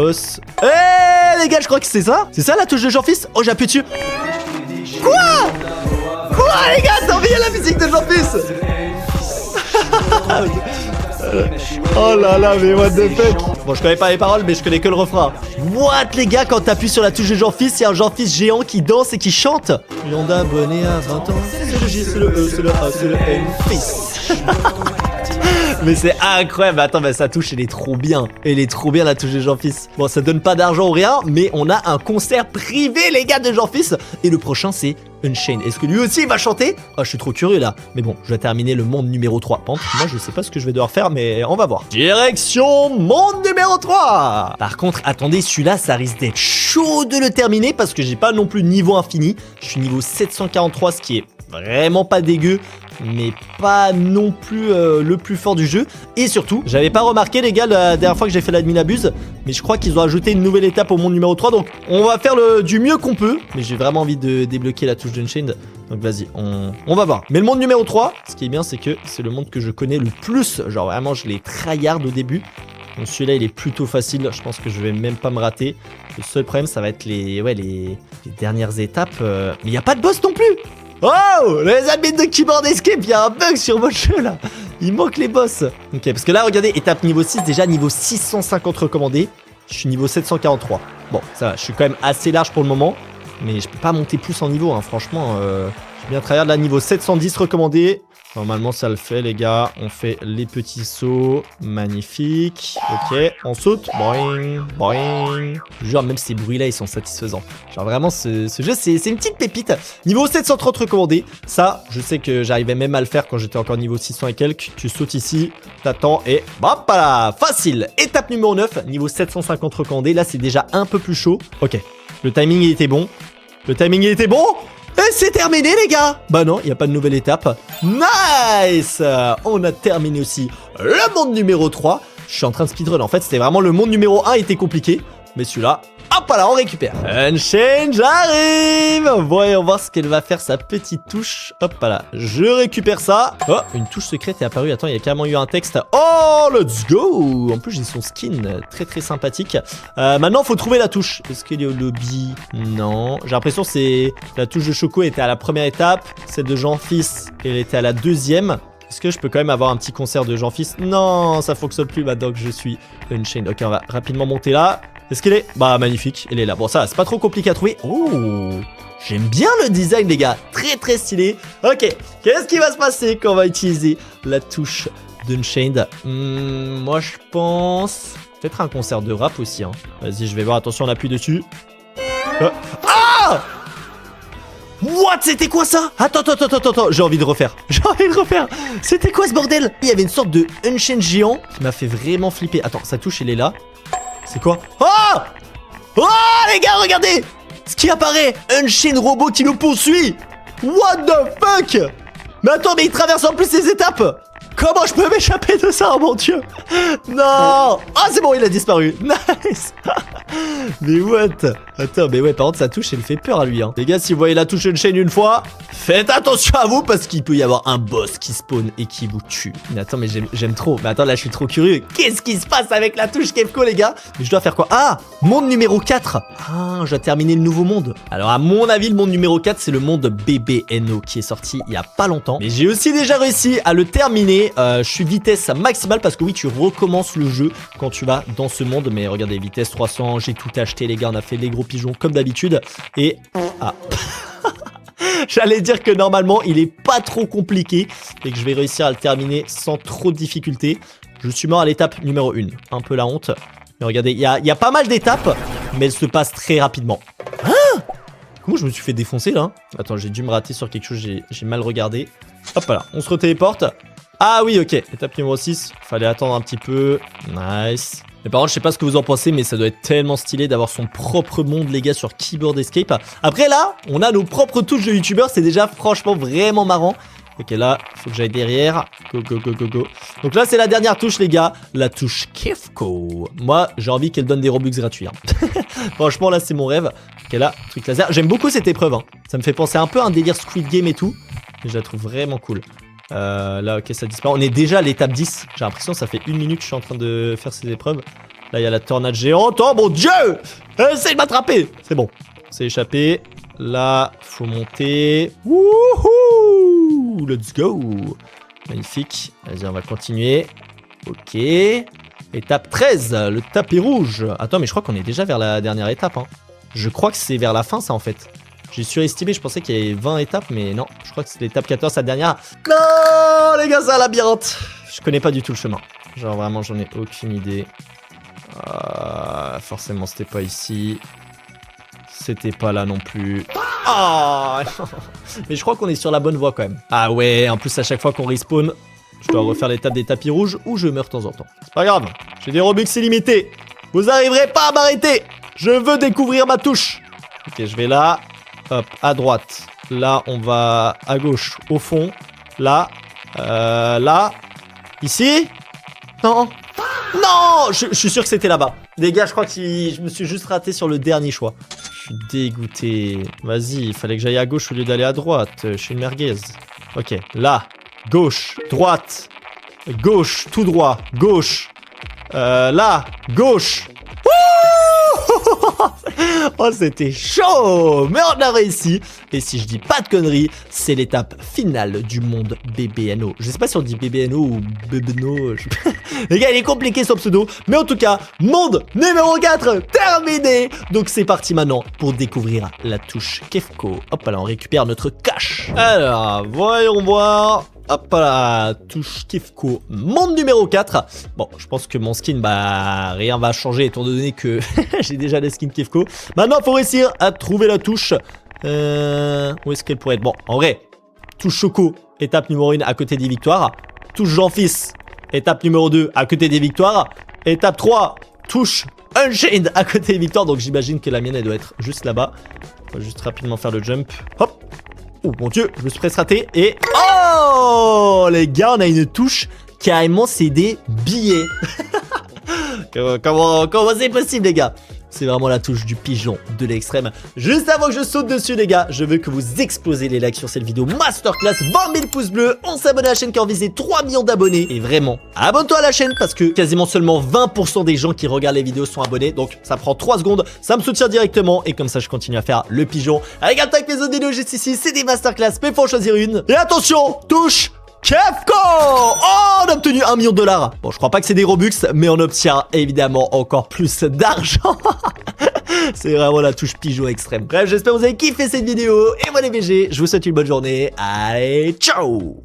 Boss. Les gars, je crois que c'est ça. C'est ça la touche de Jean-Fils. Oh, j'appuie dessus. Quoi les gars, t'as envie la musique de Jean-Fils. Oh là là, mais what the fuck. Bon, je connais pas les paroles, mais je connais que le refrain. What les gars, quand t'appuies sur la touche de Jean-Fils, il y a un Jean-Fils géant qui danse et qui chante. Millions d'abonnés à 20 ans. C'est le J, c'est le E, c'est le A, c'est le N. Fils. Mais c'est incroyable. Attends, mais sa touche, elle est trop bien. Elle est trop bien, la touche de Jean-Fils. Bon, ça donne pas d'argent ou rien, mais on a un concert privé, les gars, de Jean-Fils. Et le prochain, c'est Unchained. Est-ce que lui aussi, il va chanter? Oh, je suis trop curieux, là. Mais bon, je vais terminer le monde numéro 3. Moi, je sais pas ce que je vais devoir faire, mais on va voir. Direction monde numéro 3. Par contre, attendez, celui-là, ça risque d'être chaud de le terminer parce que j'ai pas non plus niveau infini. Je suis niveau 743, ce qui est vraiment pas dégueu, mais pas non plus le plus fort du jeu. Et surtout, j'avais pas remarqué les gars la dernière fois que j'ai fait l'admin abuse, mais je crois qu'ils ont ajouté une nouvelle étape au monde numéro 3, donc on va faire du mieux qu'on peut. Mais j'ai vraiment envie de débloquer la touche d'Unchained, donc vas-y, on va voir. Mais le monde numéro 3, ce qui est bien, c'est que c'est le monde que je connais le plus, genre vraiment je l'ai tryhard au début. Donc celui-là il est plutôt facile, je pense que je vais même pas me rater. Le seul problème ça va être les dernières étapes, mais il n'y a pas de boss non plus. Oh, les admins de Keyboard Escape, il y a un bug sur votre jeu là. Il manque les boss. Ok, parce que là, regardez, étape niveau 6, déjà niveau 650 recommandé. Je suis niveau 743. Bon, ça va, je suis quand même assez large pour le moment. Mais je peux pas monter plus en niveau, hein. Franchement, j'ai bien travaillé là, niveau 710 recommandé. Normalement, ça le fait, les gars. On fait les petits sauts. Magnifique. Ok, on saute. Boing, boing. Genre, même ces bruits-là, ils sont satisfaisants. Genre, vraiment, ce jeu, c'est une petite pépite. Niveau 730 recommandé. Ça, je sais que j'arrivais même à le faire quand j'étais encore niveau 600 et quelques. Tu sautes ici, t'attends et hop là. Facile. Étape numéro 9, niveau 750 recommandé. Là, c'est déjà un peu plus chaud. Ok, le timing, il était bon. Le timing, il était bon. Et c'est terminé les gars. Bah non, il n'y a pas de nouvelle étape. Nice. On a terminé aussi le monde numéro 3. Je suis en train de speedrun. En fait, c'était vraiment le monde numéro 1 était compliqué. Mais celui-là, hop là, on récupère. Unchained, j'arrive. Voyons voir ce qu'elle va faire, sa petite touche. Hop là, je récupère ça. Oh, une touche secrète est apparue. Attends, il y a carrément eu un texte. Oh, let's go. En plus, j'ai son skin très très sympathique. Maintenant, faut trouver la touche. Est-ce qu'il est au lobby? Non. J'ai l'impression que c'est la touche de Choco était à la première étape. Celle de Jean-Fils, elle était à la deuxième. Est-ce que je peux quand même avoir un petit concert de Jean-Fils? Non, ça fonctionne plus maintenant que je suis Unchained. Ok, on va rapidement monter là. Est-ce qu'elle est? Bah, magnifique, elle est là. Bon, ça, c'est pas trop compliqué à trouver. Oh, j'aime bien le design, les gars. Très, très stylé. Ok, qu'est-ce qui va se passer quand on va utiliser la touche d'Unchained? Moi, je pense... Peut-être un concert de rap aussi, hein. Vas-y, je vais voir. Attention, on appuie dessus. Ah! What? C'était quoi ça? Attends, j'ai envie de refaire. C'était quoi ce bordel? Il y avait une sorte de Unchained géant qui m'a fait vraiment flipper. Attends, sa touche, elle est là. C'est quoi? Oh! Oh les gars, regardez! Ce qui apparaît! Unchained robot qui nous poursuit! What the fuck? Mais attends, mais il traverse en plus les étapes! Comment je peux m'échapper de ça, oh mon dieu? Non! Ah, c'est bon, il a disparu. Nice! Mais what? Attends, mais ouais, par contre, sa touche, elle fait peur à lui, hein. Les gars, si vous voyez la touche Unchained une fois, faites attention à vous parce qu'il peut y avoir un boss qui spawn et qui vous tue. Mais attends, mais j'aime trop. Mais attends, là, je suis trop curieux. Qu'est-ce qui se passe avec la touche Kefko, les gars? Mais je dois faire quoi? Ah! Monde numéro 4. Ah, je dois terminer le nouveau monde. Alors, à mon avis, le monde numéro 4, c'est le monde BBNO qui est sorti il y a pas longtemps. Mais j'ai aussi déjà réussi à le terminer. Je suis vitesse maximale parce que oui, tu recommences le jeu quand tu vas dans ce monde. Mais regardez, vitesse 300, j'ai tout acheté, les gars. On a fait les gros pigeons comme d'habitude. Et... Ah... J'allais dire que normalement, il est pas trop compliqué et que je vais réussir à le terminer sans trop de difficultés. Je suis mort à l'étape numéro 1. Un peu la honte. Mais regardez, il y a pas mal d'étapes, mais elles se passent très rapidement. Hein? Comment je me suis fait défoncer, là? Attends, j'ai dû me rater sur quelque chose, j'ai mal regardé. Hop là, on se retéléporte. Ah oui, ok. Étape numéro 6. Fallait attendre un petit peu. Nice. Mais par contre, je sais pas ce que vous en pensez, mais ça doit être tellement stylé d'avoir son propre monde, les gars, sur Keyboard Escape. Après, là, on a nos propres touches de youtubeurs. C'est déjà franchement vraiment marrant. Ok, là, faut que j'aille derrière. Go. Donc là, c'est la dernière touche, les gars. La touche Kefko. Moi, j'ai envie qu'elle donne des Robux gratuits, hein. Franchement, là, c'est mon rêve. Ok, là, truc laser. J'aime beaucoup cette épreuve, hein. Ça me fait penser un peu à un délire Squid Game et tout. Mais je la trouve vraiment cool. Là, ok, ça disparaît. On est déjà à l'étape 10. J'ai l'impression que ça fait 1 minute que je suis en train de faire ces épreuves. Là, il y a la tornade géante. Oh mon dieu! Essaye de m'attraper! C'est bon. C'est échappé. Là, faut monter. Wouhou! Let's go! Magnifique. Vas-y, on va continuer. Ok. Étape 13, le tapis rouge. Attends, mais je crois qu'on est déjà vers la dernière étape. Hein. Je crois que c'est vers la fin, ça, en fait. J'ai surestimé, je pensais qu'il y avait 20 étapes, mais non. Je crois que c'est l'étape 14, la dernière. Non, les gars, c'est un labyrinthe. Je connais pas du tout le chemin. Genre, vraiment, j'en ai aucune idée. Forcément, c'était pas ici. C'était pas là non plus. Oh mais je crois qu'on est sur la bonne voie, quand même. Ah ouais, en plus, à chaque fois qu'on respawn... Je dois refaire l'étape des tapis rouges où je meurs de temps en temps. C'est pas grave, j'ai des Robux illimités. Vous arriverez pas à m'arrêter. Je veux découvrir ma touche. Ok, je vais là. Hop, à droite. Là, on va à gauche, au fond. Là. Là. Ici. Non. Non, je suis sûr que c'était là-bas. Les gars, je crois que je me suis juste raté sur le dernier choix. Je suis dégoûté. Vas-y, il fallait que j'aille à gauche au lieu d'aller à droite. Je suis une merguez. Ok, là. Gauche, droite, gauche, tout droit, gauche, là, gauche. Oh, c'était chaud, mais on a réussi. Et si je dis pas de conneries, c'est l'étape finale du monde BBNO. Je sais pas si on dit BBNO ou BBNO. Les gars, il est compliqué son pseudo. Mais en tout cas, monde numéro 4 terminé. Donc c'est parti maintenant pour découvrir la touche Kefko. Hop là, on récupère notre cash. Alors, voyons voir. Hop là, touche Kefko, monde numéro 4. Bon, je pense que mon skin, bah, rien va changer étant donné que j'ai déjà les skins Kefko. Maintenant, il faut réussir à trouver la touche. Où est-ce qu'elle pourrait être? Bon, en vrai, touche Choco, étape numéro 1 à côté des victoires. Touche Jean-Fils, étape numéro 2 à côté des victoires. Étape 3, touche Unchained à côté des victoires. Donc j'imagine que la mienne, elle doit être juste là-bas. On va juste rapidement faire le jump. Hop. Oh mon dieu, je me suis presque raté. Et... Oh les gars, on a une touche. Carrément, c'est des billets. Comment c'est possible, les gars? C'est vraiment la touche du pigeon de l'extrême. Juste avant que je saute dessus, les gars, je veux que vous explosez les likes sur cette vidéo masterclass. 20 000 pouces bleus, on s'abonne à la chaîne qui a visé 3 millions d'abonnés. Et vraiment, abonne-toi à la chaîne parce que quasiment seulement 20% des gens qui regardent les vidéos sont abonnés. Donc ça prend 3 secondes, ça me soutient directement. Et comme ça, je continue à faire le pigeon. Regarde avec les autres vidéos juste ici, c'est des masterclass, mais faut en choisir une. Et attention, touche Kefko! Oh, on a obtenu 1 million de $. Bon, je crois pas que c'est des Robux, mais on obtient évidemment encore plus d'argent. C'est vraiment la touche pigeon extrême. Bref, j'espère que vous avez kiffé cette vidéo. Et moi les BG, je vous souhaite une bonne journée. Allez, ciao!